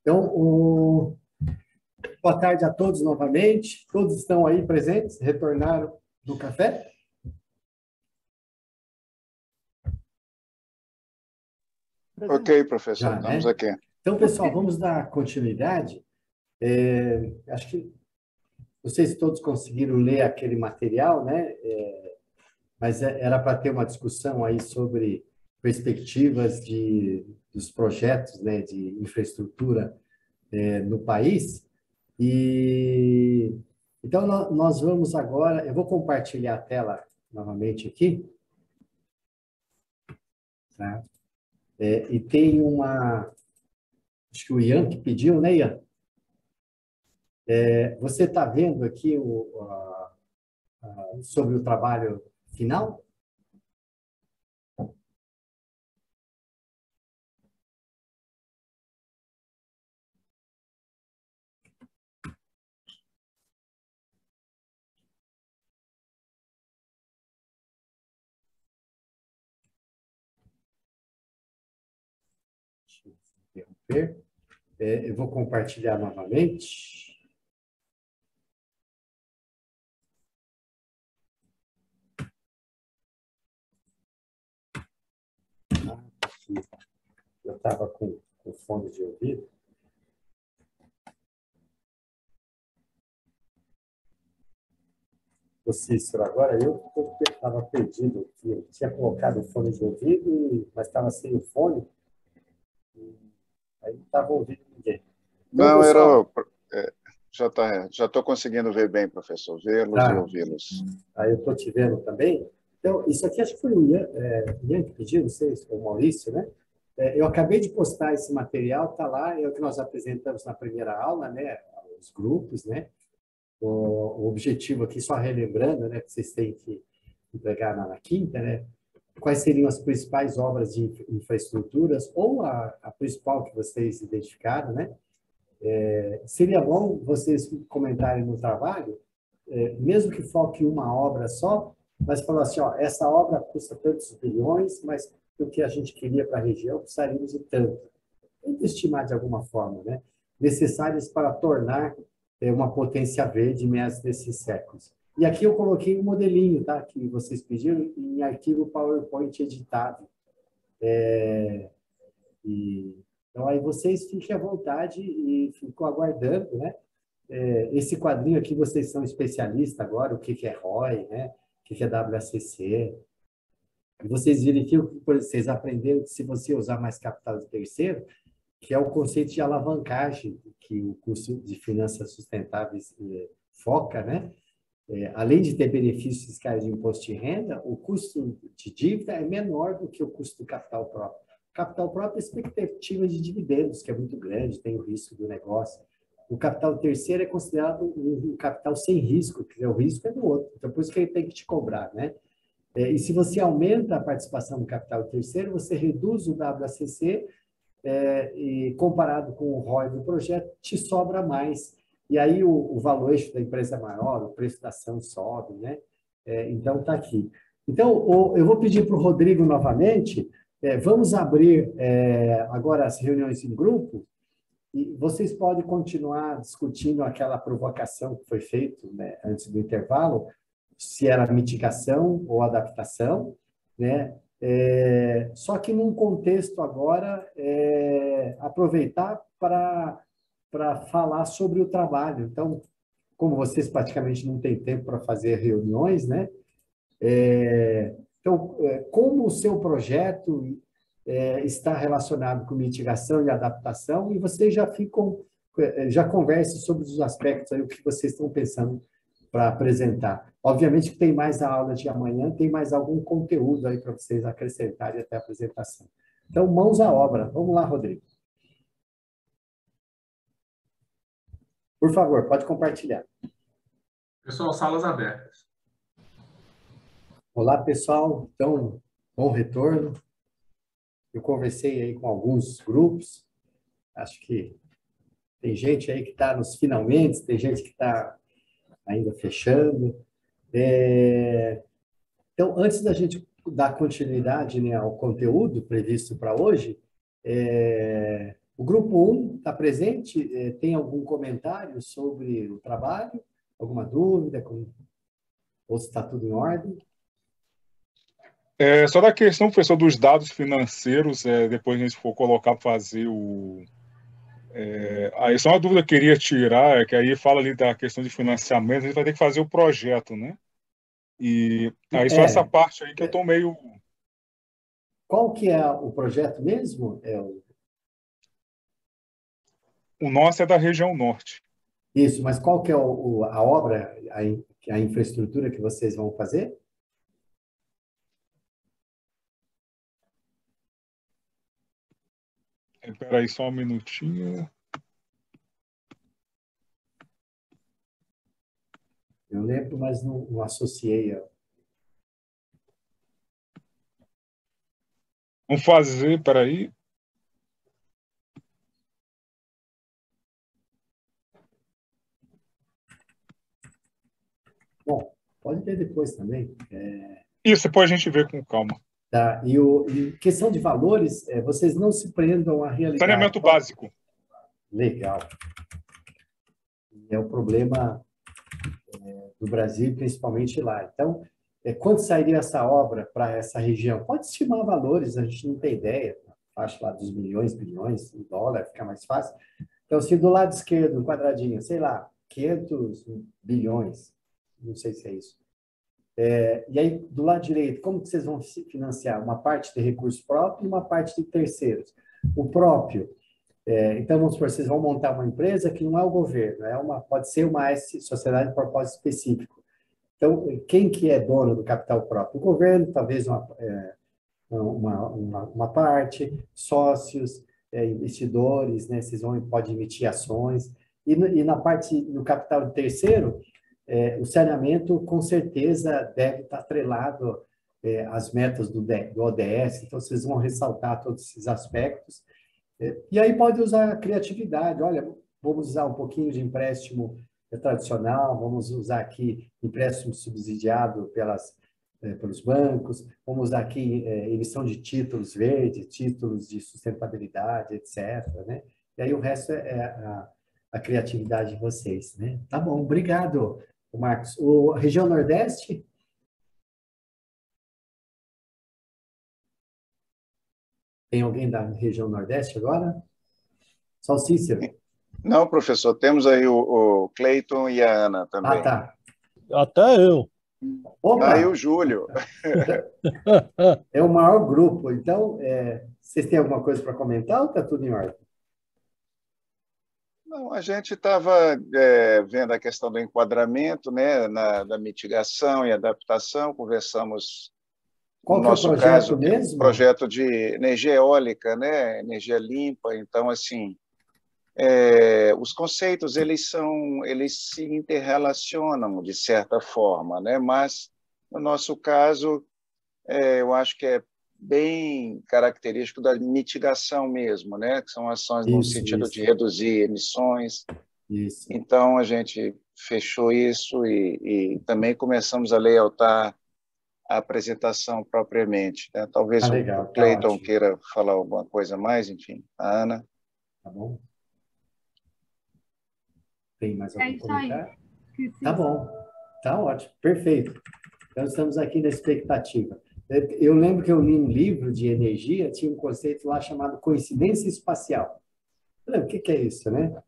Então, boa tarde a todos novamente. Todos estão aí presentes, retornaram do café? Ok, professor, Já, estamos né? aqui. Então, pessoal, vamos dar continuidade. Acho que não sei se todos conseguiram ler aquele material, né? Mas era para ter uma discussão aí sobre perspectivas dos projetos, né, de infraestrutura no país. E então nós vamos agora, eu vou compartilhar a tela novamente aqui, tá? E tem acho que o Ian que pediu, né, Ian? Você está vendo aqui sobre o trabalho final? Deixa eu interromper. Eu vou compartilhar novamente. Eu estava com fone de ouvido. O Cícero, agora eu estava perdido aqui. Eu tinha colocado o fone de ouvido, mas estava sem o fone. Aí não estava ouvindo ninguém. Então, Não, pessoal. já estou conseguindo ver bem, professor, vê-los e Tá. ouvi-los. Aí eu estou te vendo também. Então, isso aqui acho que foi o Ian que pediu, não sei se foi o Maurício, né? Eu acabei de postar esse material, está lá, é o que nós apresentamos na primeira aula, né? Os grupos, né? O objetivo aqui, só relembrando, né? Que vocês têm que entregar na quinta, né? Quais seriam as principais obras de infraestruturas ou a principal que vocês identificaram, né? Seria bom vocês comentarem no trabalho, mesmo que foque uma obra só, mas falar assim, ó, essa obra custa tantos bilhões, mas o que a gente queria para a região precisaríamos de tanto. Tem que estimar de alguma forma, né? Necessárias para tornar uma potência verde em meados desses séculos. E aqui eu coloquei um modelinho, tá? Que vocês pediram em arquivo PowerPoint editado. Então, aí vocês fiquem à vontade e ficam aguardando, né? Esse quadrinho aqui, vocês são especialistas agora, o que é ROI, né? O que é WACC. E vocês verificam que vocês aprenderam que se você usar mais capital de terceiro, que é o conceito de alavancagem, que o curso de finanças sustentáveis foca, né? Além de ter benefícios fiscais de imposto de renda, o custo de dívida é menor do que o custo do capital próprio. Capital próprio é expectativa de dividendos, que é muito grande, tem o risco do negócio. O capital terceiro é considerado um capital sem risco, que o risco é do outro. Então, por isso que ele tem que te cobrar, né? E se você aumenta a participação do capital terceiro, você reduz o WACC, e comparado com o ROI do projeto, te sobra mais. E aí o valuation da empresa é maior, o preço da ação sobe, né? Então, está aqui. Então, eu vou pedir para o Rodrigo novamente, vamos abrir agora as reuniões em grupo, e vocês podem continuar discutindo aquela provocação que foi feita, né, antes do intervalo, se era mitigação ou adaptação, né? Só que num contexto agora, aproveitar para falar sobre o trabalho. Então, como vocês praticamente não têm tempo para fazer reuniões, né? Então, como o seu projeto está relacionado com mitigação e adaptação, e vocês já ficam, já conversem sobre os aspectos aí, o que vocês estão pensando para apresentar. Obviamente que tem mais a aula de amanhã, tem mais algum conteúdo aí para vocês acrescentarem até a apresentação. Então, mãos à obra. Vamos lá, Rodrigo. Por favor, pode compartilhar. Pessoal, salas abertas. Olá, pessoal. Então, bom retorno. Eu conversei aí com alguns grupos. Acho que tem gente aí que está nos finalmente, tem gente que está ainda fechando. Então, antes da gente dar continuidade, né, ao conteúdo previsto para hoje, O grupo 1 está presente? Tem algum comentário sobre o trabalho? Alguma dúvida? Ou se está tudo em ordem? Só da questão, professor, dos dados financeiros, depois a gente for colocar para fazer o... aí só uma dúvida que eu queria tirar, é que aí fala ali da questão de financiamento, a gente vai ter que fazer o projeto, né? E aí só essa parte aí que eu tô meio... Qual que é o projeto mesmo? O nosso é da região norte. Isso, mas qual que é a obra, a infraestrutura que vocês vão fazer? Espera aí só um minutinho. Eu lembro, mas não associei. Vamos fazer, espera aí. Bom, pode ver depois também. Isso, depois a gente vê com calma. Tá, e questão de valores, vocês não se prendam à realidade. Saneamento básico. Legal. É o problema do Brasil, principalmente lá. Então, quanto sairia essa obra para essa região? Pode estimar valores, a gente não tem ideia. Acho lá dos milhões, bilhões, em dólar, fica mais fácil. Então, se do lado esquerdo, um quadradinho, sei lá, 500 bilhões, não sei se é isso. E aí, do lado direito, como que vocês vão financiar? Uma parte de recurso próprio e uma parte de terceiros. O próprio, então, vamos supor, vocês vão montar uma empresa que não é o governo, pode ser uma sociedade de propósito específico. Então, quem que é dono do capital próprio? O governo, talvez uma parte, sócios, investidores, né? Vocês podem emitir ações. E na parte, no capital de terceiro, o saneamento, com certeza, deve estar atrelado às metas do ODS, então vocês vão ressaltar todos esses aspectos. E aí pode usar a criatividade, olha, vamos usar um pouquinho de empréstimo tradicional, vamos usar aqui empréstimo subsidiado pelos bancos, vamos usar aqui emissão de títulos verdes, títulos de sustentabilidade, etc., né? E aí o resto é a criatividade de vocês, né? Tá bom, obrigado, Marcos. A região Nordeste? Tem alguém da região Nordeste agora? Só o Cícero. Não, professor, temos aí o Cleiton e a Ana também. Ah, tá. Até eu. Opa! Aí o Júlio. É o maior grupo. Então, vocês têm alguma coisa para comentar ou está tudo em ordem? Não, a gente estava vendo a questão do enquadramento, né, da mitigação e adaptação, conversamos. Qual no que é o nosso projeto caso, mesmo? Um projeto de energia eólica, né, energia limpa. Então, assim, os conceitos eles se interrelacionam de certa forma, né? Mas no nosso caso, eu acho que é bem característico da mitigação mesmo, né? Que são ações no sentido de reduzir emissões. Isso. Então a gente fechou isso e também começamos a layoutar a apresentação propriamente, né? Talvez legal, o Cleiton queira falar alguma coisa mais, enfim, a Ana. Tá bom. Tem mais algum comentário? Aí. Tá bom, tá ótimo, perfeito. Então, estamos aqui na expectativa. Eu lembro que eu li um livro de energia, tinha um conceito lá chamado coincidência espacial. Eu lembro, o que é isso, né?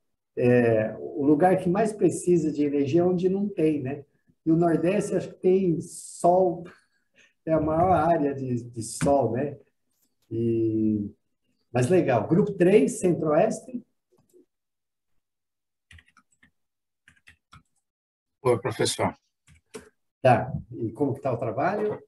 O lugar que mais precisa de energia é onde não tem, né? E o Nordeste, acho que tem sol, é a maior área de sol, né? Mas legal. Grupo 3, Centro-Oeste. Oi, professor. Tá. E como que está o trabalho?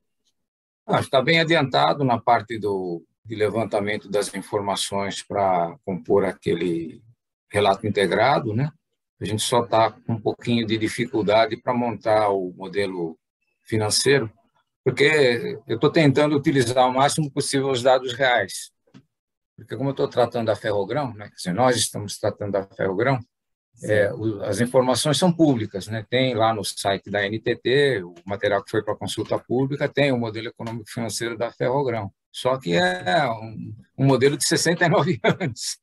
Está bem adiantado na parte de levantamento das informações para compor aquele relato integrado, né? A gente só está com um pouquinho de dificuldade para montar o modelo financeiro, porque eu estou tentando utilizar o máximo possível os dados reais. Porque como eu estou tratando da Ferrogrão, né? Quer dizer, nós estamos tratando da Ferrogrão, As informações são públicas, né? Tem lá no site da NTT, o material que foi para consulta pública, tem o modelo econômico financeiro da Ferrogrão. Só que é um modelo de 69 anos,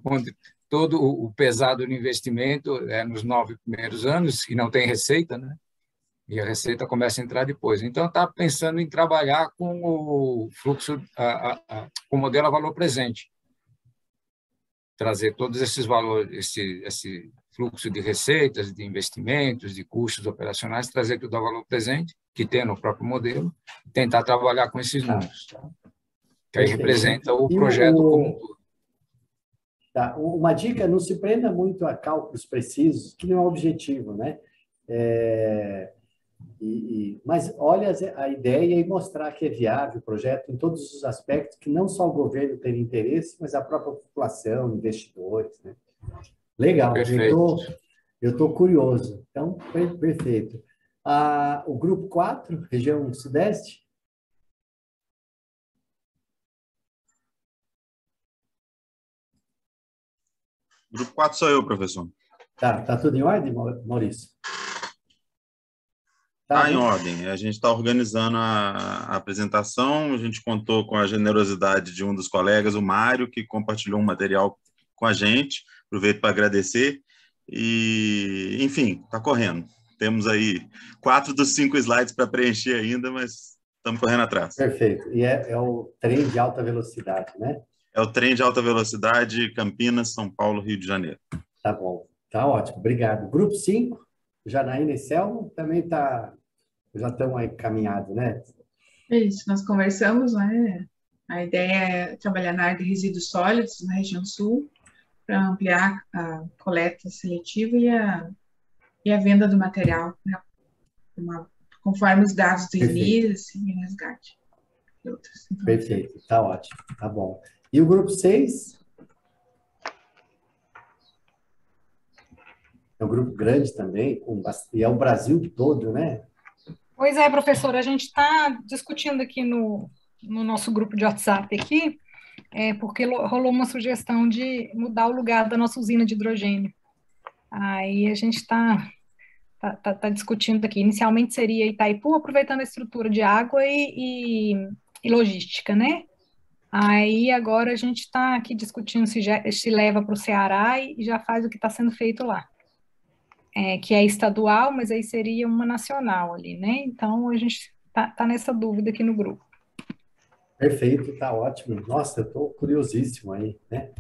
onde todo o pesado do investimento é nos 9 primeiros anos e não tem receita, né? E a receita começa a entrar depois. Então, está pensando em trabalhar com o fluxo, com o modelo a valor presente, trazer todos esses valores, esse fluxo de receitas, de investimentos, de custos operacionais, trazer tudo a valor presente, que tem no próprio modelo, e tentar trabalhar com esses números, que aí representa o projeto como um todo. Tá. Uma dica, não se prenda muito a cálculos precisos, que não é o objetivo, né? Mas olha a ideia e mostrar que é viável o projeto em todos os aspectos, que não só o governo tem interesse, mas a própria população, investidores, né? Legal, eu estou curioso. Então, perfeito. O grupo 4, região sudeste? Grupo 4 sou eu, professor. Tá tudo em ordem, Maurício? Está em ordem. A gente está organizando a apresentação. A gente contou com a generosidade de um dos colegas, o Mário, que compartilhou um material com a gente. Aproveito para agradecer. E, enfim, está correndo. Temos aí 4 dos 5 slides para preencher ainda, mas estamos correndo atrás. Perfeito. E é o trem de alta velocidade, né? É o trem de alta velocidade Campinas, São Paulo, Rio de Janeiro. Tá bom. Tá ótimo. Obrigado. Grupo 5, Janaína e Selma, também já estão aí caminhados, né? Isso, nós conversamos, né? A ideia é trabalhar na área de resíduos sólidos na região sul, para ampliar a coleta seletiva e a venda do material, né? Conforme os dados do INIS e resgate. Perfeito, tá ótimo, tá bom. E o grupo 6? É um grupo grande também, e é o Brasil todo, né? Pois é, professor, a gente está discutindo aqui no nosso grupo de WhatsApp aqui, porque rolou uma sugestão de mudar o lugar da nossa usina de hidrogênio. Aí a gente está discutindo aqui. Inicialmente seria Itaipu, aproveitando a estrutura de água e logística, né? Aí agora a gente está aqui discutindo se leva para o Ceará e já faz o que está sendo feito lá. Que é estadual, mas aí seria uma nacional ali, né? Então, a gente tá nessa dúvida aqui no grupo. Perfeito, tá ótimo. Nossa, eu estou curiosíssimo aí, né?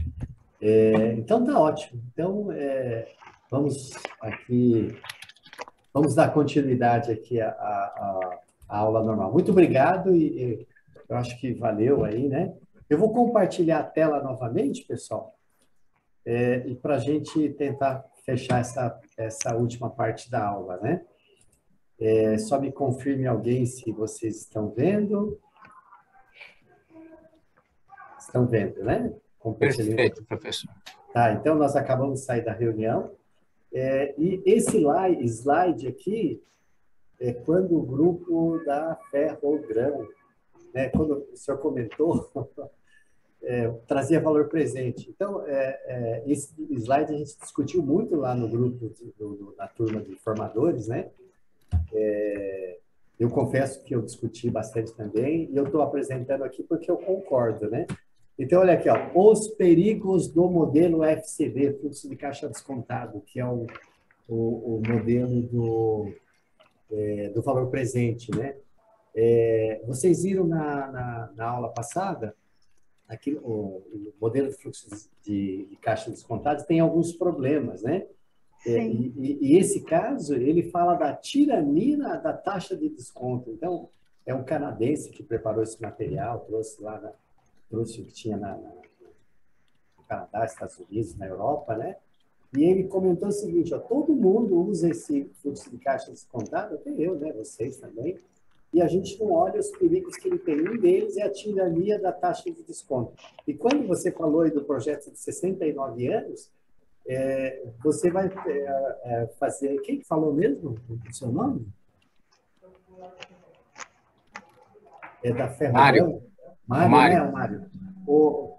Então, tá ótimo. Então, vamos dar continuidade aqui à aula normal. Muito obrigado e eu acho que valeu aí, né? Eu vou compartilhar a tela novamente, pessoal, e para a gente tentar fechar essa última parte da aula, né? Só me confirme alguém se vocês estão vendo. Estão vendo, né? Perfeito, professor. Tá, então nós acabamos de sair da reunião. E esse slide aqui é quando o grupo da Ferrogrão, né? Quando o senhor comentou, trazia valor presente. Então, esse slide a gente discutiu muito lá no grupo da turma de formadores, né? Eu confesso que eu discuti bastante também, e eu estou apresentando aqui porque eu concordo, né? Então, olha aqui, ó, os perigos do modelo FCD, fluxo de caixa descontado, que é o modelo do valor presente, né? Vocês viram na aula passada, aqui, o modelo de fluxo de caixa descontado tem alguns problemas, né? E esse caso, ele fala da tirania da taxa de desconto. Então, é um canadense que preparou esse material, trouxe o que tinha no Canadá, Estados Unidos, na Europa, né? E ele comentou o seguinte, ó, todo mundo usa esse fluxo de caixa descontado, até eu, né? Vocês também. E a gente não olha os perigos que ele tem. Um deles é a tirania da taxa de desconto. E quando você falou aí do projeto de 69 anos, você vai fazer... Quem que falou mesmo o seu nome? É da Ferrogrão? Mário, né, Mário?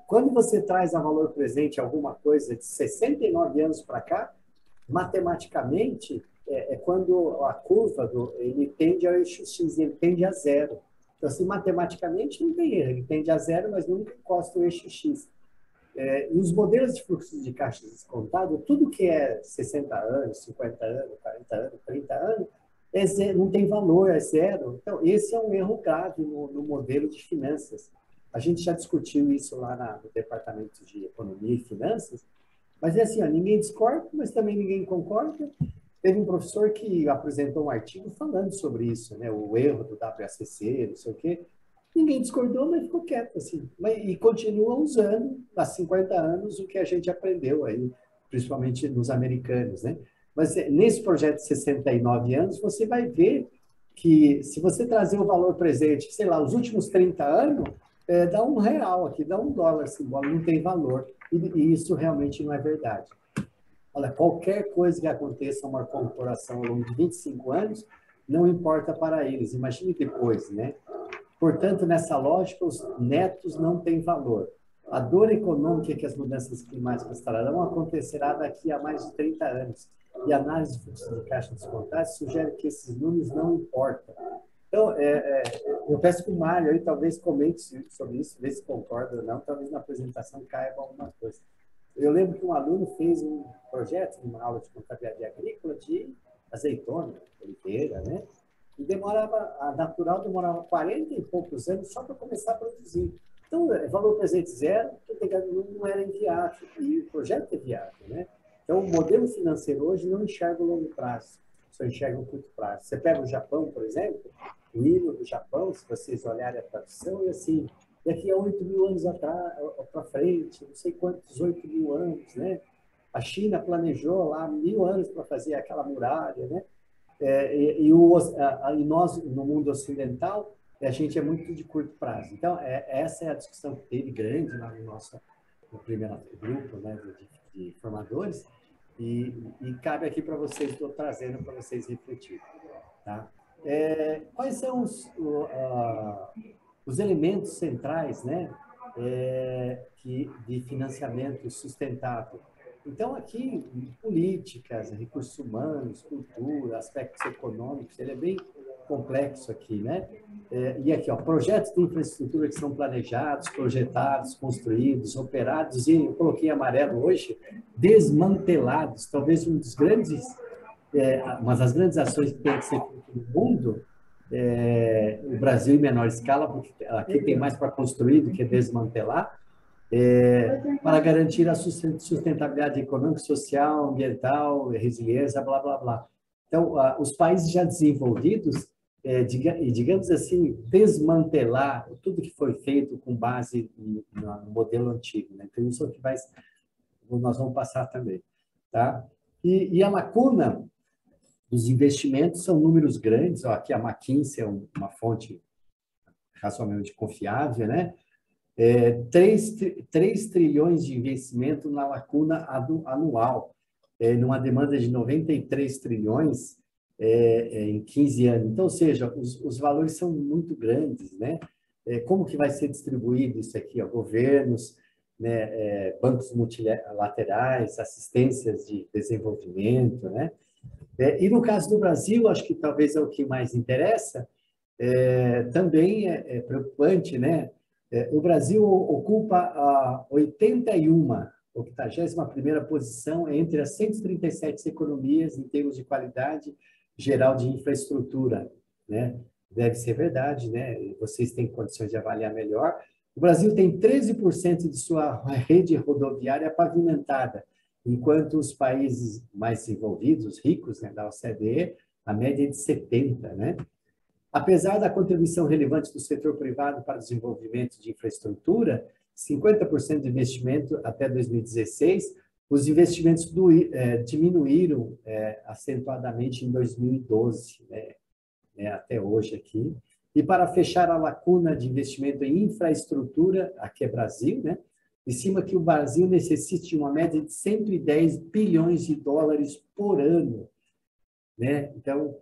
Quando você traz a valor presente alguma coisa de 69 anos para cá, matematicamente, é quando a curva ele tende ao eixo X, ele tende a zero. Então, assim, matematicamente não tem erro, ele tende a zero, mas nunca encosta o eixo X. E os modelos de fluxo de caixa descontado, tudo que é 60 anos, 50 anos, 40 anos, 30 anos, não tem valor, é zero. Então, esse é um erro grave no modelo de finanças. A gente já discutiu isso lá no Departamento de Economia e Finanças, mas é assim, ó, ninguém discorda, mas também ninguém concorda. Teve um professor que apresentou um artigo falando sobre isso, né? O erro do WACC, não sei o quê. Ninguém discordou, mas ficou quieto, assim. E continua usando, há 50 anos, o que a gente aprendeu aí, principalmente nos americanos, né? Mas nesse projeto de 69 anos, você vai ver que se você trazer o valor presente, sei lá, os últimos 30 anos, dá R$1 aqui, dá $1 simbólico, não tem valor. E isso realmente não é verdade. Olha, qualquer coisa que aconteça a uma corporação ao longo de 25 anos, não importa para eles. Imagine depois, né? Portanto, nessa lógica, os netos não têm valor. A dor econômica que as mudanças climáticas trarão acontecerá daqui a mais de 30 anos. E a análise de fluxo de caixa descontado sugere que esses números não importam. Então, eu peço que o Mário aí talvez comente sobre isso, ver se concorda ou não, talvez na apresentação caiba alguma coisa. Eu lembro que um aluno fez um projeto, uma aula de contabilidade agrícola, de azeitona, oliveira, né? E a natural demorava 40 e poucos anos só para começar a produzir. Então, valor presente zero, não era inviável, e o projeto é viável, né? Então, o modelo financeiro hoje não enxerga o longo prazo, só enxerga o curto prazo. Você pega o Japão, por exemplo, o hino do Japão, se vocês olharem a tradução, é assim, daqui a 8.000 anos para frente, não sei quantos 8.000 anos, né? A China planejou lá 1.000 anos para fazer aquela muralha, né? E nós, no mundo ocidental, a gente é muito de curto prazo. Então, essa é a discussão que teve grande lá no primeiro grupo, né, de formadores, e cabe aqui para vocês, estou trazendo para vocês refletirem. Tá? Quais são os elementos centrais, né, de financiamento sustentável? Então, aqui, políticas, recursos humanos, cultura, aspectos econômicos, ele é bem complexo aqui, né? E aqui, ó, projetos de infraestrutura que são planejados, projetados, construídos, operados, e eu coloquei amarelo hoje, desmantelados. Talvez um dos grandes, uma das grandes ações que tem que ser feita no mundo, o Brasil em menor escala, porque aqui tem mais para construir do que desmantelar, para garantir a sustentabilidade econômica, social, ambiental, resiliência, blá, blá, blá. Então, os países já desenvolvidos, digamos assim, desmantelar tudo que foi feito com base no modelo antigo, né? Então, isso é o que nós vamos passar também. Tá? E a lacuna dos investimentos são números grandes. Ó, aqui a McKinsey é uma fonte razoavelmente confiável, né? 3 trilhões de investimento na lacuna anual, numa demanda de 93 trilhões em 15 anos. Então, ou seja, os valores são muito grandes, né? Como que vai ser distribuído isso aqui? Ó, governos, né? Bancos multilaterais, assistências de desenvolvimento, né? E no caso do Brasil, acho que talvez é o que mais interessa, também é preocupante, né? O Brasil ocupa a 81ª posição entre as 137 economias em termos de qualidade geral de infraestrutura, né? Deve ser verdade, né? Vocês têm condições de avaliar melhor. O Brasil tem 13% de sua rede rodoviária pavimentada, enquanto os países mais desenvolvidos, ricos, né, da OCDE, a média é de 70%, né? Apesar da contribuição relevante do setor privado para o desenvolvimento de infraestrutura, 50% de investimento até 2016, os investimentos diminuíram acentuadamente em 2012, né, até hoje aqui. E para fechar a lacuna de investimento em infraestrutura, aqui é Brasil, né, estima que o Brasil necessite de uma média de 110 bilhões de dólares por ano, né? Então,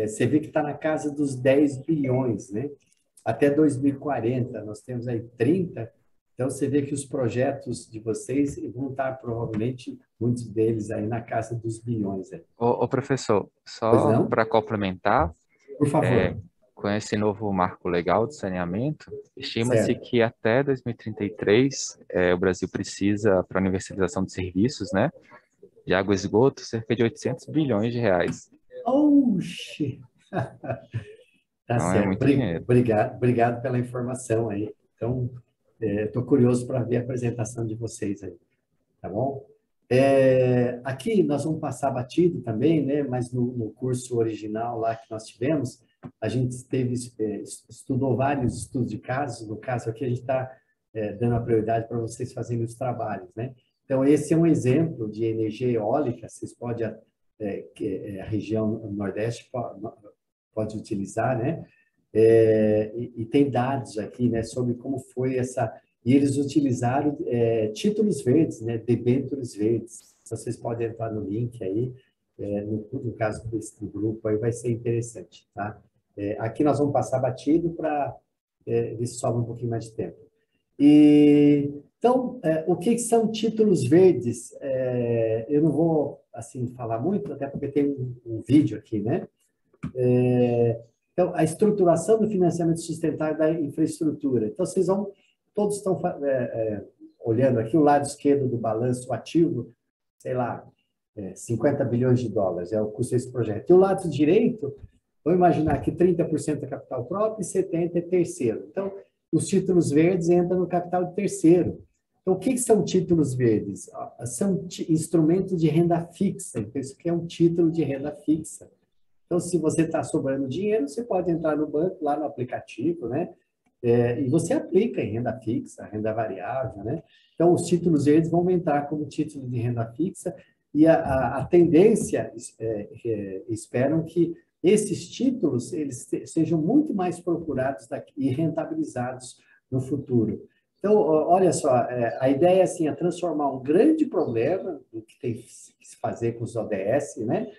você vê que está na casa dos 10 bilhões, né? Até 2040, nós temos aí 30, Então, você vê que os projetos de vocês vão estar, provavelmente, muitos deles aí na casa dos bilhões. Ô, professor, Pois só não? para complementar, Por favor. com esse novo marco legal de saneamento, estima-se Certo. que até 2033 o Brasil precisa, para a universalização de serviços, né, de água e esgoto, cerca de 800 bilhões de reais. Oxi! Tá Então é certo. muito dinheiro. Obrigado pela informação aí. Então, estou curioso para ver a apresentação de vocês aí, tá bom? Aqui nós vamos passar batido também, né? Mas no curso original lá que nós tivemos, a gente estudou vários estudos de casos. No caso aqui, a gente está dando a prioridade para vocês fazerem os trabalhos, né? Então, esse é um exemplo de energia eólica. Vocês podem, a região Nordeste pode utilizar, né? E tem dados aqui, né, sobre como foi essa... E eles utilizaram títulos verdes, né, debêntures verdes. Vocês podem entrar no link aí, no caso desse grupo aí vai ser interessante, tá? Aqui nós vamos passar batido para ver se sobra um pouquinho mais de tempo. Então, o que são títulos verdes? Eu não vou, assim, falar muito, até porque tem um vídeo aqui, né? Então, a estruturação do financiamento sustentável da infraestrutura. Então, todos estão olhando aqui o lado esquerdo do balanço ativo, sei lá, 50 bilhões de dólares é o custo desse projeto. E o lado direito, vamos imaginar que 30% é capital próprio e 70% é terceiro. Então, os títulos verdes entram no capital de terceiro. Então, o que são títulos verdes? São instrumentos de renda fixa. Então, isso aqui é um título de renda fixa. Então, se você está sobrando dinheiro, você pode entrar no banco, lá no aplicativo, né? E você aplica em renda fixa, renda variável, né? Então, os títulos verdes vão entrar como título de renda fixa e a tendência, esperam que esses títulos eles sejam muito mais procurados e rentabilizados no futuro. Então, olha só, a ideia assim, é transformar um grande problema, o que tem que se fazer com os ODS, né?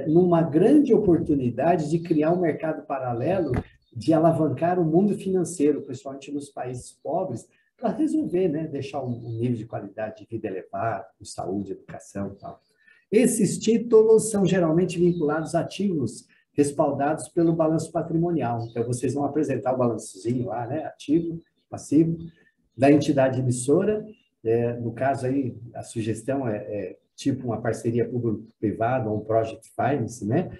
Numa grande oportunidade de criar um mercado paralelo, de alavancar o mundo financeiro, principalmente nos países pobres, para resolver, né? Deixar um nível de qualidade de vida elevado, com saúde, educação e tal. Esses títulos são geralmente vinculados a ativos respaldados pelo balanço patrimonial. Então, vocês vão apresentar o balançozinho lá, né? Ativo, passivo, da entidade emissora. No caso aí, a sugestão é tipo uma parceria público-privada ou um project finance, né?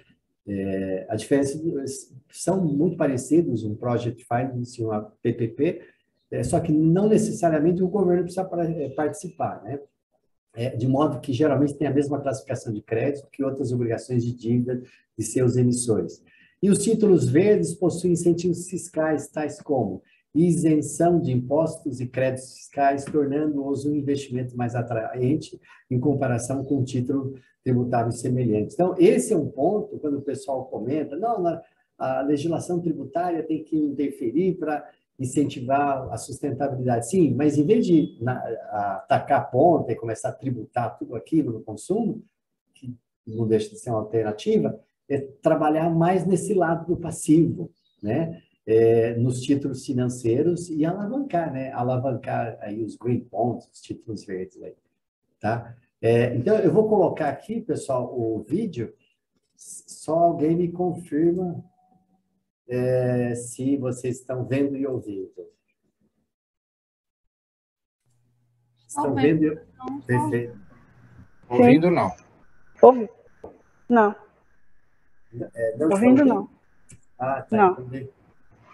A diferença são muito parecidos, um project finance e uma PPP, só que não necessariamente o governo precisa participar, né? De modo que geralmente tem a mesma classificação de crédito que outras obrigações de dívida de seus emissores. E os títulos verdes possuem incentivos fiscais, tais como isenção de impostos e créditos fiscais, tornando-os um investimento mais atraente em comparação com um título tributável semelhante. Então, esse é um ponto, quando o pessoal comenta, não, a legislação tributária tem que interferir para incentivar a sustentabilidade. Sim, mas em vez de atacar a ponta e começar a tributar tudo aquilo no consumo, que não deixa de ser uma alternativa, é trabalhar mais nesse lado do passivo, né? Nos títulos financeiros e alavancar, né? Alavancar aí os green bonds, os títulos verdes aí, tá? Então, eu vou colocar aqui, pessoal, o vídeo, só alguém me confirma se vocês estão vendo e ouvindo. Estão vendo e... Perfeito. Ouvindo, não. Ouvindo? Não. Não ouvindo, não. Ah, tá. Não. Então,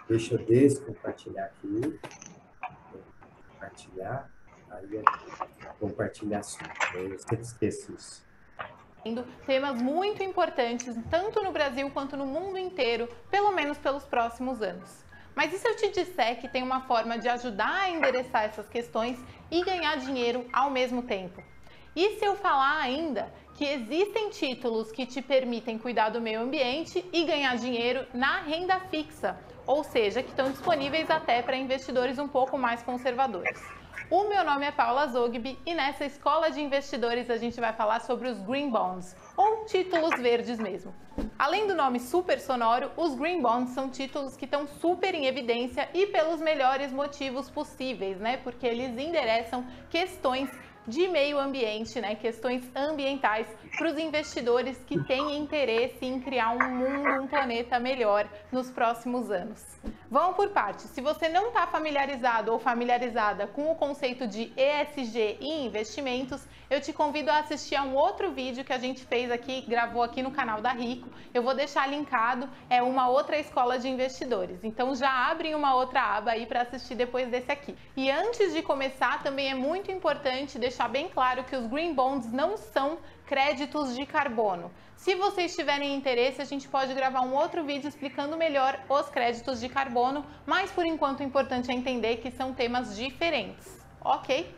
deixa eu descompartilhar aqui. Compartilhar. Aí compartilhar só. Eu sempre esqueço isso. Temas muito importantes, tanto no Brasil quanto no mundo inteiro, pelo menos pelos próximos anos. Mas e se eu te disser que tem uma forma de ajudar a endereçar essas questões e ganhar dinheiro ao mesmo tempo? E se eu falar ainda que existem títulos que te permitem cuidar do meio ambiente e ganhar dinheiro na renda fixa, ou seja, que estão disponíveis até para investidores um pouco mais conservadores? O meu nome é Paula Zogby e nessa Escola de Investidores a gente vai falar sobre os Green Bonds, ou títulos verdes mesmo. Além do nome super sonoro, os Green Bonds são títulos que estão super em evidência e pelos melhores motivos possíveis, né? Porque eles endereçam questões de meio ambiente, né, questões ambientais para os investidores que têm interesse em criar um mundo, um planeta melhor nos próximos anos. Vamos por partes. Se você não está familiarizado ou familiarizada com o conceito de ESG e investimentos, eu te convido a assistir a um outro vídeo que a gente fez aqui, gravou aqui no canal da Rico. Eu vou deixar linkado, é uma outra escola de investidores. Então já abrem uma outra aba aí para assistir depois desse aqui. E antes de começar, também é muito importante deixar bem claro que os Green Bonds não são créditos de carbono. Se vocês tiverem interesse, a gente pode gravar um outro vídeo explicando melhor os créditos de carbono, mas por enquanto o importante é entender que são temas diferentes, ok?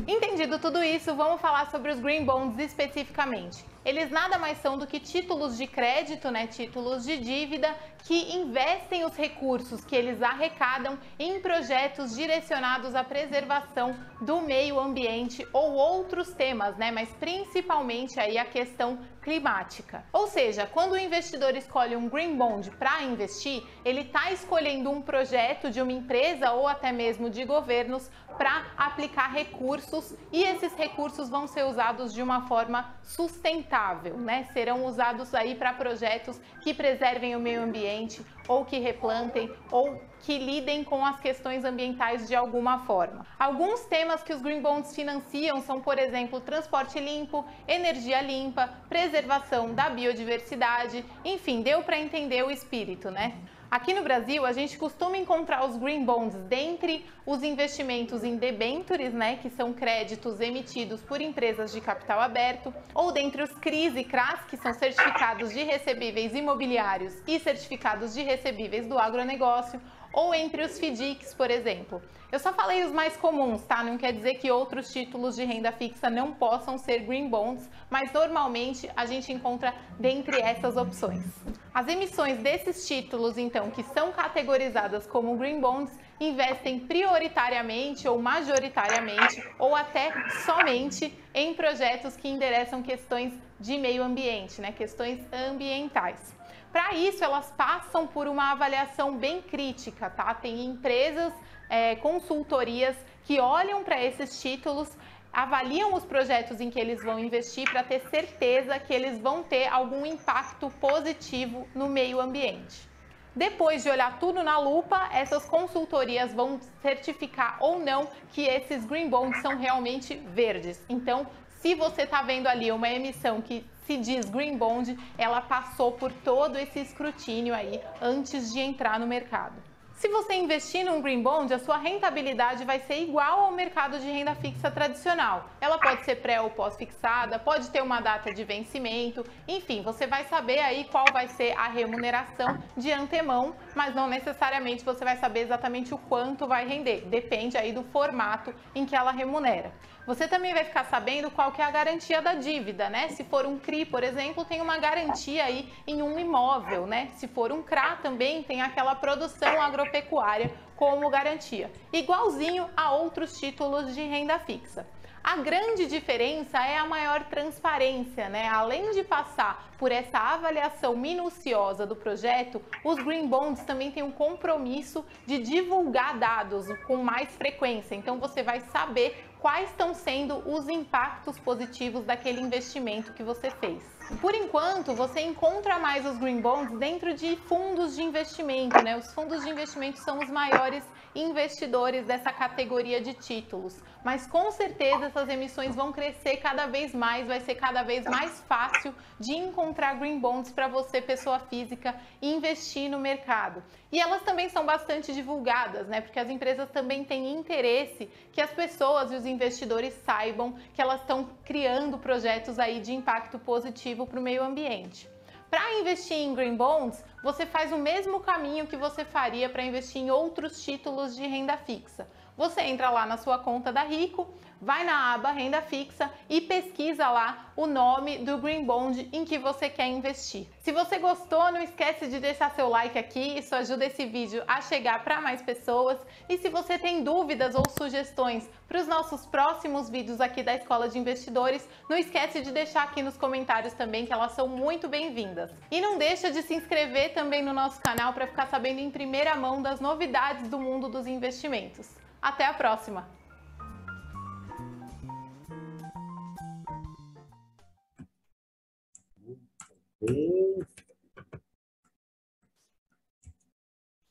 Entendido tudo isso, vamos falar sobre os Green Bonds especificamente. Eles nada mais são do que títulos de crédito, né, títulos de dívida, que investem os recursos que eles arrecadam em projetos direcionados à preservação do meio ambiente ou outros temas, né, mas principalmente aí a questão climática. Ou seja, quando o investidor escolhe um Green Bond para investir, ele está escolhendo um projeto de uma empresa ou até mesmo de governos para aplicar recursos, e esses recursos vão ser usados de uma forma sustentável, né? Serão usados aí para projetos que preservem o meio ambiente, ou que replantem, ou que lidem com as questões ambientais de alguma forma. Alguns temas que os Green Bonds financiam são, por exemplo, transporte limpo, energia limpa, preservação da biodiversidade, enfim, deu para entender o espírito, né? Aqui no Brasil, a gente costuma encontrar os Green Bonds dentre os investimentos em debêntures, né, que são créditos emitidos por empresas de capital aberto, ou dentre os CRIs e CRAs, que são certificados de recebíveis imobiliários e certificados de recebíveis do agronegócio, ou entre os FDICs, por exemplo. Eu só falei os mais comuns, tá? Não quer dizer que outros títulos de renda fixa não possam ser Green Bonds, mas normalmente a gente encontra dentre essas opções. As emissões desses títulos, então, que são categorizadas como Green Bonds, investem prioritariamente ou majoritariamente ou até somente em projetos que endereçam questões de meio ambiente, né? Questões ambientais. Para isso, elas passam por uma avaliação bem crítica, tá? Tem empresas, consultorias que olham para esses títulos, avaliam os projetos em que eles vão investir para ter certeza que eles vão ter algum impacto positivo no meio ambiente. Depois de olhar tudo na lupa, essas consultorias vão certificar ou não que esses Green Bonds são realmente verdes. Então, se você está vendo ali uma emissão que se diz Green Bond, ela passou por todo esse escrutínio aí antes de entrar no mercado. Se você investir num Green Bond, a sua rentabilidade vai ser igual ao mercado de renda fixa tradicional. Ela pode ser pré ou pós-fixada, pode ter uma data de vencimento, enfim, você vai saber aí qual vai ser a remuneração de antemão, mas não necessariamente você vai saber exatamente o quanto vai render, depende aí do formato em que ela remunera. Você também vai ficar sabendo qual que é a garantia da dívida, né? Se for um CRI, por exemplo, tem uma garantia aí em um imóvel, né? Se for um CRA também tem aquela produção agropecuária como garantia, igualzinho a outros títulos de renda fixa. A grande diferença é a maior transparência, né? Além de passar por essa avaliação minuciosa do projeto, os Green Bonds também têm um compromisso de divulgar dados com mais frequência. Então você vai saber quais estão sendo os impactos positivos daquele investimento que você fez. Por enquanto, você encontra mais os Green Bonds dentro de fundos de investimento, né? Os fundos de investimento são os maiores investidores dessa categoria de títulos, mas com certeza essas emissões vão crescer cada vez mais, vai ser cada vez mais fácil de encontrar Green Bonds para você, pessoa física, investir no mercado. E elas também são bastante divulgadas, né? Porque as empresas também têm interesse que as pessoas e os investidores saibam que elas estão criando projetos aí de impacto positivo para o meio ambiente. Para investir em Green Bonds, você faz o mesmo caminho que você faria para investir em outros títulos de renda fixa. Você entra lá na sua conta da Rico, vai na aba Renda Fixa e pesquisa lá o nome do Green Bond em que você quer investir. Se você gostou, não esquece de deixar seu like aqui, isso ajuda esse vídeo a chegar para mais pessoas. E se você tem dúvidas ou sugestões para os nossos próximos vídeos aqui da Escola de Investidores, não esquece de deixar aqui nos comentários também, que elas são muito bem-vindas. E não deixa de se inscrever também no nosso canal para ficar sabendo em primeira mão das novidades do mundo dos investimentos. Até a próxima!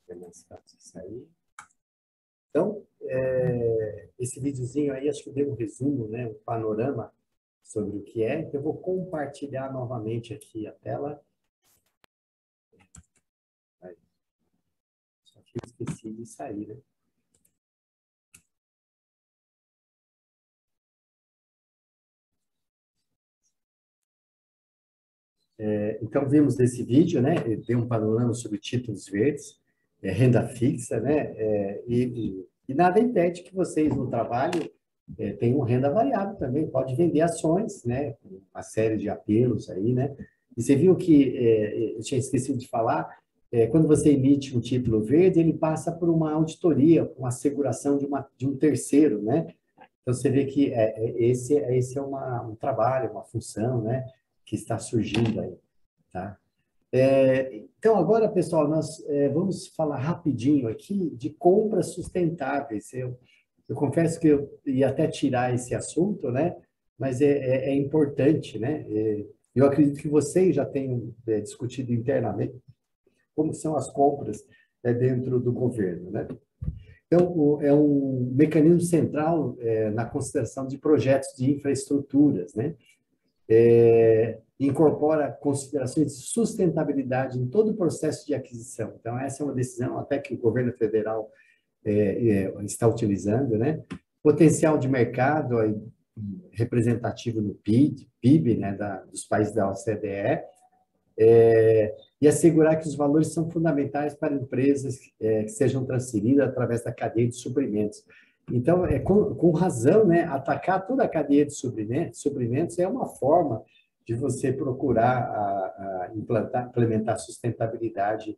É mais fácil isso aí. Então, esse videozinho aí, acho que deu um resumo, né, um panorama sobre o que é. Então, eu vou compartilhar novamente aqui a tela. Só que eu esqueci de sair, né? Então, vimos nesse vídeo, né, deu um panorama sobre títulos verdes, renda fixa, né, e nada impede que vocês no trabalho tenham renda variável também, pode vender ações, né, uma série de apelos aí, né, e você viu que, eu tinha esquecido de falar, quando você emite um título verde, ele passa por uma auditoria, uma asseguração de um terceiro, né, então você vê que esse é um trabalho, uma função, né, que está surgindo aí, tá? Então, agora, pessoal, nós vamos falar rapidinho aqui de compras sustentáveis. Eu confesso que eu ia até tirar esse assunto, né? Mas é importante, né? Eu acredito que vocês já tenham discutido internamente como são as compras dentro do governo, né? Então, é um mecanismo central na consideração de projetos de infraestruturas, né? Incorpora considerações de sustentabilidade em todo o processo de aquisição. Então, essa é uma decisão até que o governo federal está utilizando, né? Potencial de mercado representativo no PIB, né, dos países da OCDE, e assegurar que os valores são fundamentais para empresas que sejam transferidas através da cadeia de suprimentos. Então, com razão, né, atacar toda a cadeia de suprimentos é uma forma de você procurar implementar sustentabilidade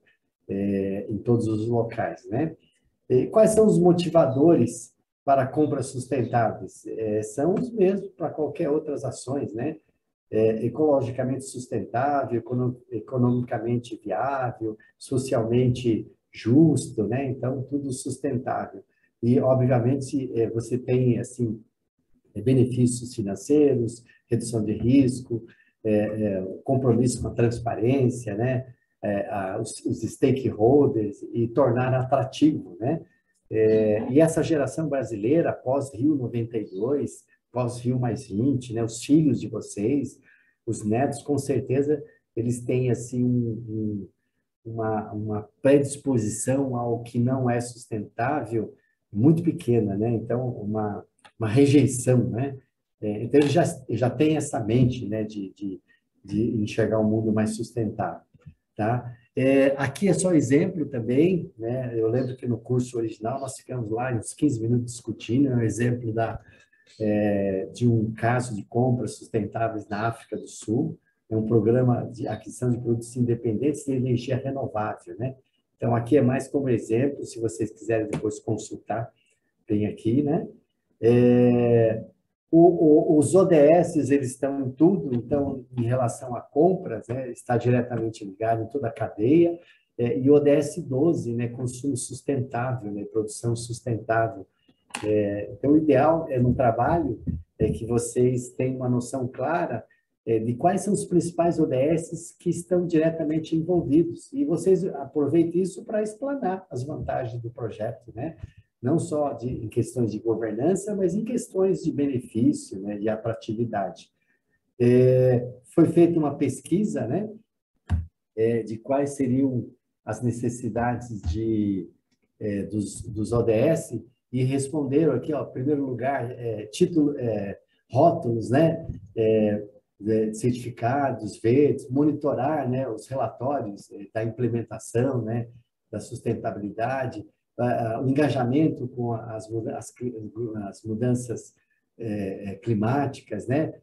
em todos os locais, né? E quais são os motivadores para compras sustentáveis? São os mesmos para qualquer outras ações, né? Ecologicamente sustentável, economicamente viável, socialmente justo, né? Então, tudo sustentável. E, obviamente, você tem, assim, benefícios financeiros, redução de risco, compromisso com a transparência, né? Os stakeholders e tornar atrativo, né? E essa geração brasileira, pós-Rio 92, pós-Rio +20, né? Os filhos de vocês, os netos, com certeza, eles têm, assim, uma predisposição ao que não é sustentável muito pequena, né? Então, uma rejeição, né? Então, ele já tem essa mente, né, de enxergar um mundo mais sustentável, tá? Aqui é só exemplo também, né? Eu lembro que no curso original nós ficamos lá uns 15 minutos discutindo, um exemplo de um caso de compras sustentáveis na África do Sul, é um programa de aquisição de produtos independentes de energia renovável, né? Então, aqui é mais como exemplo, se vocês quiserem depois consultar, tem aqui, né? Os ODS, eles estão em tudo, então, em relação a compras, né, está diretamente ligado em toda a cadeia, e o ODS 12, né, consumo sustentável, né, produção sustentável. Então, o ideal no trabalho é que vocês tenham uma noção clara de quais são os principais ODS que estão diretamente envolvidos. E vocês aproveitem isso para explanar as vantagens do projeto, né? Não só em questões de governança, mas em questões de benefício, né? De atratividade. Foi feita uma pesquisa, né? De quais seriam as necessidades dos ODS e responderam aqui, ó, em primeiro lugar, rótulos, né? Certificados verdes, monitorar, né, os relatórios da implementação, né, da sustentabilidade, o engajamento com as mudanças climáticas, né?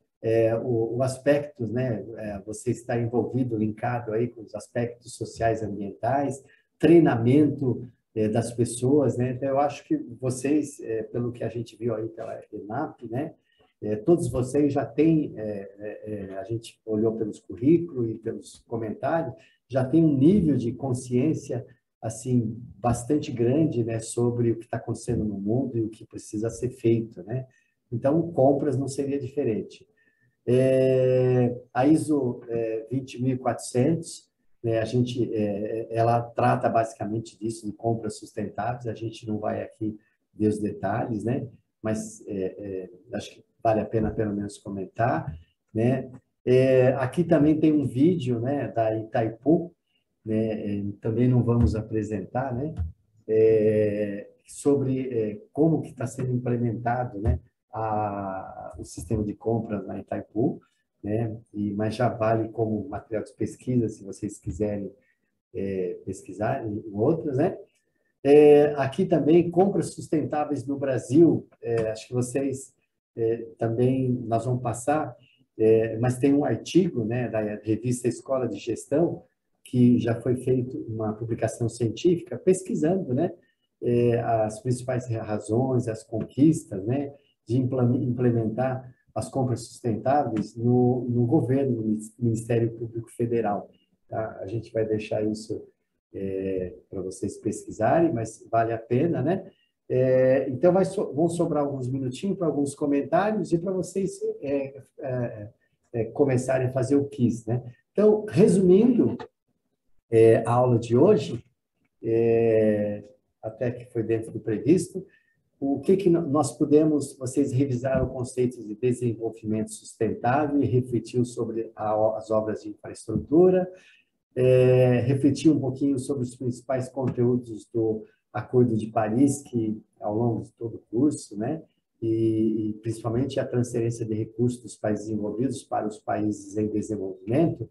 O aspecto, né? Você está envolvido, linkado aí com os aspectos sociais e ambientais, treinamento das pessoas, né? Então, eu acho que vocês, pelo que a gente viu aí pela ENAP, né? Todos vocês já têm, a gente olhou pelos currículos e pelos comentários, já tem um nível de consciência assim bastante grande, né, sobre o que está acontecendo no mundo e o que precisa ser feito, né? Então, compras não seria diferente. A ISO 20400, né, ela trata basicamente disso, de compras sustentáveis. A gente não vai aqui ver os detalhes, né? Mas acho que vale a pena pelo menos comentar, né? Aqui também tem um vídeo, né, da Itaipu, né? Também não vamos apresentar, né? Sobre como que está sendo implementado, né, o sistema de compras na Itaipu, né? Mas já vale como material de pesquisa, se vocês quiserem pesquisar em outras, né? Aqui também, compras sustentáveis no Brasil, acho que vocês também, nós vamos passar, mas tem um artigo, né, da revista Escola de Gestão, que já foi feita uma publicação científica pesquisando, né, as principais razões, as conquistas, né, de implementar as compras sustentáveis no governo, no Ministério Público Federal. Tá? A gente vai deixar isso para vocês pesquisarem, mas vale a pena, né? Então, vão sobrar alguns minutinhos para alguns comentários e para vocês começarem a fazer o quiz, né? Então, resumindo a aula de hoje, até que foi dentro do previsto, o que nós pudemos, vocês revisaram o conceito de desenvolvimento sustentável e refletiu sobre as obras de infraestrutura, refletiu um pouquinho sobre os principais conteúdos do Acordo de Paris, que ao longo de todo o curso, né, e principalmente a transferência de recursos dos países desenvolvidos para os países em desenvolvimento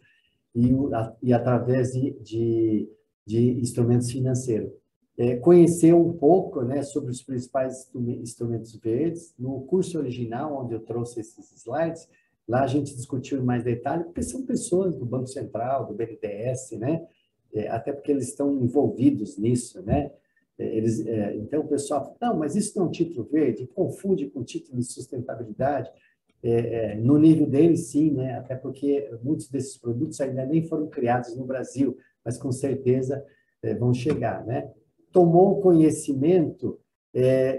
e através de instrumentos financeiros. Conhecer um pouco, né, sobre os principais instrumentos verdes. No curso original, onde eu trouxe esses slides, lá a gente discutiu em mais detalhe, porque são pessoas do Banco Central, do BNDES, né, até porque eles estão envolvidos nisso, né. Então, o pessoal fala, não, mas isso não é um título verde, confunde com título de sustentabilidade. No nível deles, sim, né, até porque muitos desses produtos ainda nem foram criados no Brasil, mas com certeza vão chegar, né. Tomou conhecimento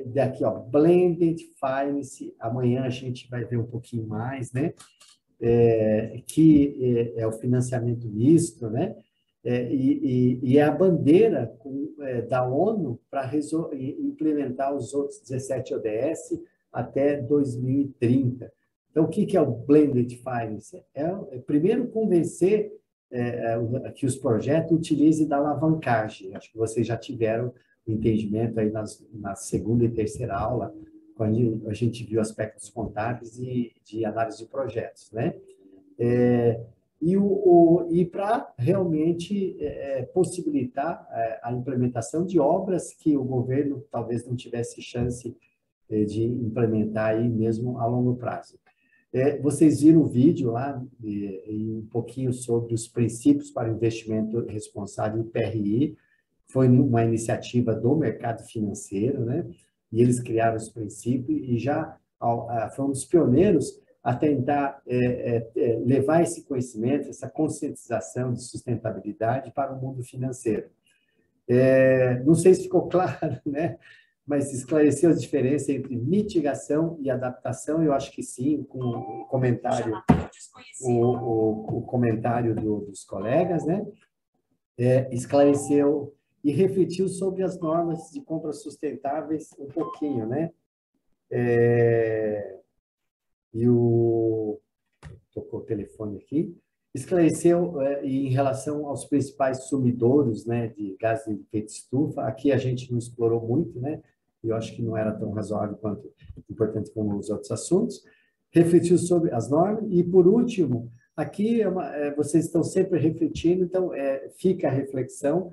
daqui, ó, Blended Finance, amanhã a gente vai ver um pouquinho mais, né, que é o financiamento misto, né, e é a bandeira da ONU para implementar os outros 17 ODS até 2030. Então, o que é o Blended Finance? Primeiro, convencer que os projetos utilizem da alavancagem. Acho que vocês já tiveram o entendimento aí na segunda e terceira aula, quando a gente viu aspectos contábeis e de análise de projetos, né? E para realmente possibilitar a implementação de obras que o governo talvez não tivesse chance de implementar aí mesmo a longo prazo. Vocês viram o vídeo lá, um pouquinho sobre os princípios para o investimento responsável em PRI. Foi uma iniciativa do mercado financeiro, né? E eles criaram os princípios e já foram os pioneiros a tentar levar esse conhecimento, essa conscientização de sustentabilidade para o mundo financeiro. Não sei se ficou claro, né? Mas esclareceu a diferença entre mitigação e adaptação, eu acho que sim, com o comentário, o comentário dos colegas, né? Esclareceu e refletiu sobre as normas de compras sustentáveis um pouquinho, né? Tocou o telefone aqui. Esclareceu em relação aos principais sumidouros, né, de gases de efeito estufa. Aqui a gente não explorou muito, né? Eu acho que não era tão razoável quanto importante como os outros assuntos. Refletiu sobre as normas. E, por último, aqui vocês estão sempre refletindo, então fica a reflexão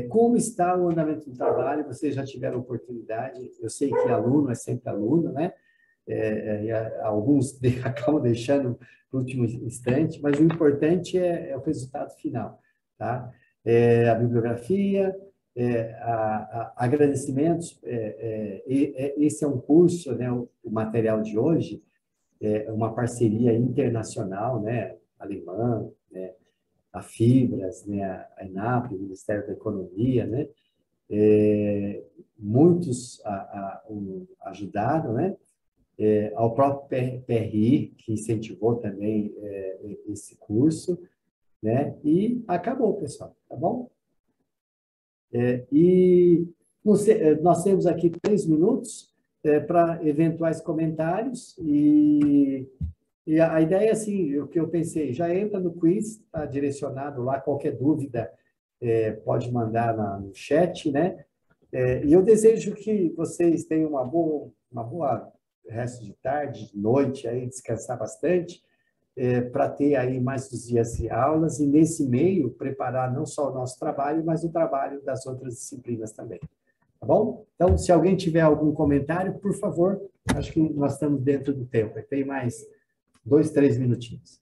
Como está o andamento do trabalho? Vocês já tiveram oportunidade? Eu sei que aluno é sempre aluno, né? Alguns acabam deixando para o último instante, mas o importante é o resultado final, tá? A bibliografia, agradecimentos. Esse é um curso, né? O material de hoje é uma parceria internacional, né? Alemã, né? A Fibras, né? A ENAP, o Ministério da Economia, né? Muitos ajudaram, né? Ao próprio PRI, que incentivou também esse curso, né? E acabou, pessoal, tá bom? E nós temos aqui 3 minutos para eventuais comentários e a ideia é assim, o que eu pensei, já entra no quiz, está direcionado lá, qualquer dúvida pode mandar no chat, né? E eu desejo que vocês tenham uma boa resto de tarde, de noite, aí, descansar bastante, para ter aí mais 2 dias de aulas e, nesse meio, preparar não só o nosso trabalho, mas o trabalho das outras disciplinas também. Tá bom? Então, se alguém tiver algum comentário, por favor, acho que nós estamos dentro do tempo. Tem mais 2, 3 minutinhos.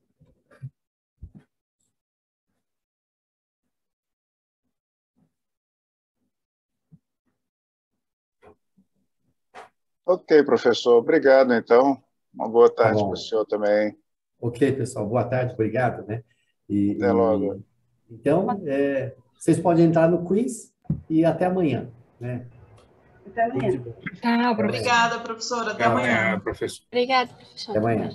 Ok, professor. Obrigado, então. Uma boa tarde para o senhor também. Ok, pessoal. Boa tarde. Obrigado, né? Até logo. Então, vocês podem entrar no quiz e até amanhã, né? Até amanhã. Tá, Obrigada, professora. Até amanhã. Professor. Obrigada, professor. Até amanhã.